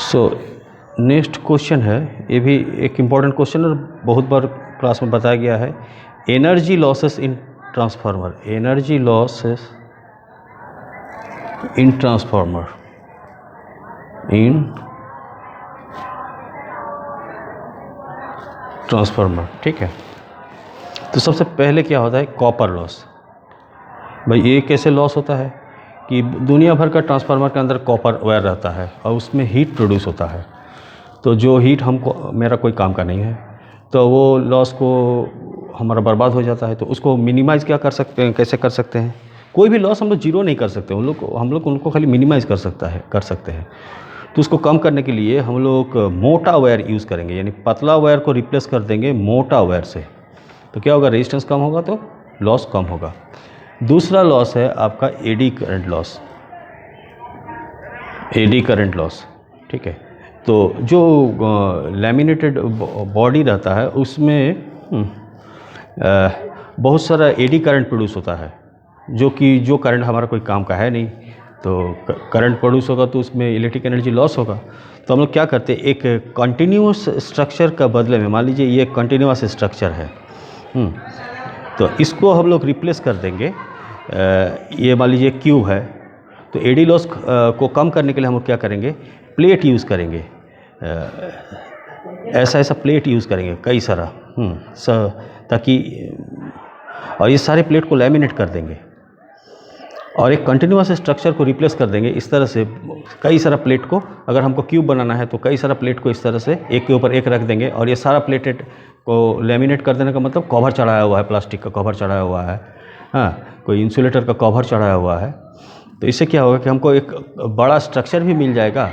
So next question है, ये भी एक इम्पॉर्टेंट क्वेश्चन और बहुत बार क्लास में बताया गया है। एनर्जी लॉसेस इन ट्रांसफार्मर, एनर्जी लॉसेस इन ट्रांसफार्मर, इन ट्रांसफार्मर। ठीक है, तो सबसे पहले क्या होता है, कॉपर लॉस। भाई ये कैसे लॉस होता है कि दुनिया भर का ट्रांसफार्मर के अंदर कॉपर वायर रहता है और उसमें हीट प्रोड्यूस होता है, तो जो हीट हमको, मेरा कोई काम का नहीं है, तो वो लॉस को हमारा बर्बाद हो जाता है। तो उसको मिनिमाइज़ क्या कर सकते हैं, कैसे कर सकते हैं? कोई भी लॉस हम लोग जीरो नहीं कर सकते, हम लोग उनको खाली मिनिमाइज़ कर सकते हैं। तो उसको कम करने के लिए हम लोग मोटा वायर यूज़ करेंगे, यानी पतला वायर को रिप्लेस कर देंगे मोटा वायर से। तो क्या होगा, रेजिस्टेंस कम होगा तो लॉस कम होगा। दूसरा लॉस है आपका eddy current loss, eddy current loss. ठीक है, तो जो लैमिनेटेड बॉडी रहता है उसमें बहुत सारा एडी करंट प्रोड्यूस होता है, जो करंट हमारा कोई काम का है नहीं। तो करंट प्रोड्यूस होगा तो उसमें इलेक्ट्रिक एनर्जी लॉस होगा। तो हम लोग क्या करते हैं, एक कंटिन्यूस स्ट्रक्चर का बदले में, मान लीजिए ये कंटिन्यूस स्ट्रक्चर है, तो इसको हम लोग रिप्लेस कर देंगे। ये मान लीजिए क्यूब है, तो एडी लॉस को कम करने के लिए हम लोग क्या करेंगे, प्लेट यूज़ करेंगे, ऐसा प्लेट यूज़ करेंगे कई सारा, ताकि, और ये सारे प्लेट को लैमिनेट कर देंगे और एक कंटिन्यूस स्ट्रक्चर को रिप्लेस कर देंगे। इस तरह से कई सारा प्लेट को, अगर हमको क्यूब बनाना है तो कई सारा प्लेट को इस तरह से एक के ऊपर एक रख देंगे, और ये सारा प्लेटेड को लैमिनेट कर देने का मतलब कवर चढ़ाया हुआ है, प्लास्टिक का कवर चढ़ाया हुआ है, कोई इंसुलेटर का कवर चढ़ाया हुआ है। तो इससे क्या होगा कि हमको एक बड़ा स्ट्रक्चर भी मिल जाएगा,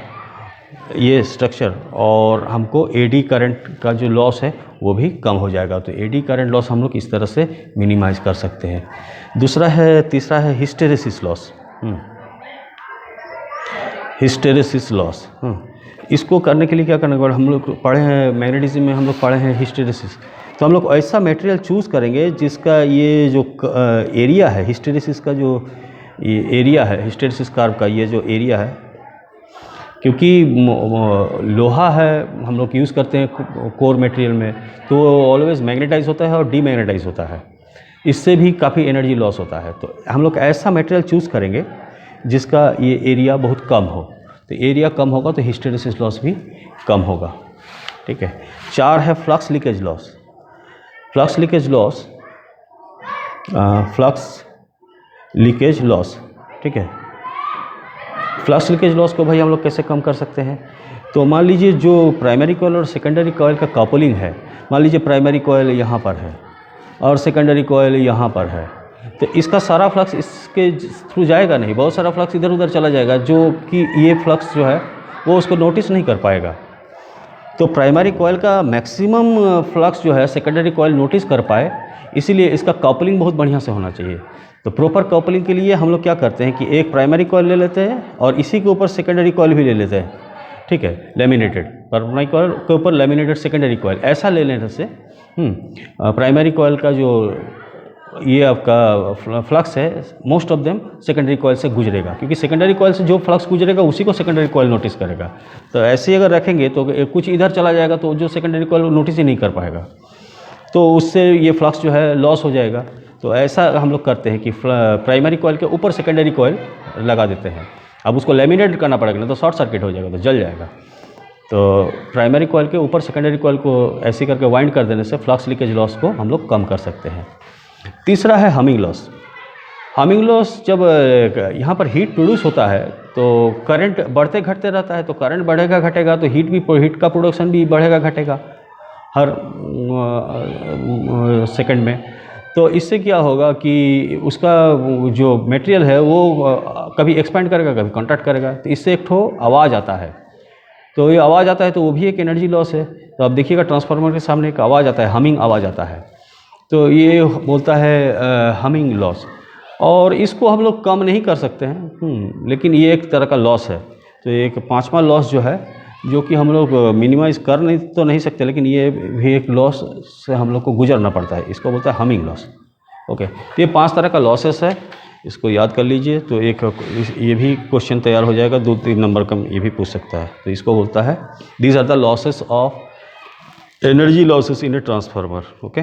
ये स्ट्रक्चर, और हमको एडी करंट का जो लॉस है वो भी कम हो जाएगा। तो एडी करंट लॉस हम लोग इस तरह से मिनिमाइज़ कर सकते हैं। तीसरा है हिस्टेरेसिस लॉस, हिस्टेरेसिस लॉस। इसको करने के लिए क्या करना होगा, हम लोग पढ़े हैं मैग्नेटिज्म में, हम लोग पढ़े हैं हिस्टेरेसिस। तो हम लोग ऐसा मटेरियल चूज़ करेंगे जिसका ये जो एरिया है, हिस्टेरेसिस का जो ये एरिया है, हिस्टेरेसिस कर्व का ये जो एरिया है, क्योंकि लोहा है हम लोग यूज़ करते हैं कोर मटेरियल में, तो ऑलवेज मैग्नेटाइज होता है और डीमैग्नेटाइज होता है, इससे भी काफ़ी एनर्जी लॉस होता है। तो हम लोग ऐसा मटेरियल चूज़ करेंगे जिसका ये एरिया बहुत कम हो, तो एरिया कम होगा तो हिस्टेरेसिस लॉस भी कम होगा। ठीक है, 4 है flux leakage loss, flux leakage loss, flux leakage loss. ठीक है, फ्लक्स लीकेज लॉस को भाई हम लोग कैसे कम कर सकते हैं, तो मान लीजिए जो प्राइमरी कॉइल और सेकेंडरी कॉइल का कपलिंग है, मान लीजिए प्राइमरी कॉइल यहाँ पर है और सेकेंडरी कॉइल यहाँ पर है, तो इसका सारा फ्लक्स इसके थ्रू जाएगा नहीं, बहुत सारा फ्लक्स इधर उधर चला जाएगा, जो कि ये फ्लक्स जो है वो उसको नोटिस नहीं कर पाएगा। तो प्राइमरी कॉइल का मैक्सिमम फ्लक्स जो है सेकेंडरी कॉइल नोटिस कर पाए, इसीलिए इसका कपलिंग बहुत बढ़िया से होना चाहिए। तो प्रॉपर कपलिंग के लिए हम लोग क्या करते हैं कि एक प्राइमरी कॉइल ले लेते हैं और इसी के ऊपर सेकेंडरी कॉइल भी ले लेते हैं। ठीक है, लैमिनेटेड प्राइमरी कॉइल के ऊपर लैमिनेटेड सेकेंडरी कॉइल, ऐसा ले लेने से प्राइमरी कॉइल का जो ये आपका फ्लक्स है most of them secondary coil से गुजरेगा, क्योंकि सेकेंडरी कॉइल से जो फ्लक्स गुजरेगा उसी को सेकेंडरी कॉइल नोटिस करेगा। तो ऐसे ही अगर रखेंगे तो कुछ इधर चला जाएगा तो जो सेकेंडरी कॉइल नोटिस ही नहीं कर पाएगा, तो उससे ये फ्लक्स जो है लॉस हो जाएगा। तो ऐसा हम लोग करते हैं कि प्राइमरी कॉइल के ऊपर सेकेंडरी कॉइल लगा देते हैं। अब उसको लैमिनेट करना पड़ेगा, ना तो शॉर्ट सर्किट हो जाएगा, तो जल जाएगा। तो प्राइमरी कॉइल के ऊपर सेकेंडरी कॉइल को ऐसे करके वाइंड कर देने से फ्लक्स लीकेज लॉस को हम लोग कम कर सकते हैं। तीसरा है हमिंग लॉस। हमिंग लॉस, जब यहाँ पर हीट प्रोड्यूस होता है तो करंट बढ़ते घटते रहता है, तो करंट बढ़ेगा घटेगा तो हीट का प्रोडक्शन भी बढ़ेगा घटेगा हर सेकंड में। तो इससे क्या होगा कि उसका जो मटेरियल है वो कभी एक्सपेंड करेगा कभी कॉन्ट्रैक्ट करेगा, तो इससे एक ठो आवाज़ आता है। तो ये आवाज़ आता है तो वो भी एक एनर्जी लॉस है। तो आप देखिएगा ट्रांसफार्मर के सामने एक आवाज़ आता है, हमिंग आवाज़ आता है, तो ये बोलता है हमिंग लॉस। और इसको हम लोग कम नहीं कर सकते हैं, लेकिन ये एक तरह का लॉस है। तो एक पांचवा लॉस जो है, जो कि हम लोग मिनिमाइज़ कर नहीं सकते, लेकिन ये भी एक लॉस से हम लोग को गुजरना पड़ता है, इसको बोलता है हमिंग लॉस। ओके, तो ये 5 तरह का लॉसेस है। इसको याद कर लीजिए। तो एक ये भी क्वेश्चन तैयार हो जाएगा, 2-3 नंबर का ये भी पूछ सकता है। तो इसको बोलता है these are the losses of energy losses in a transformer. Okay.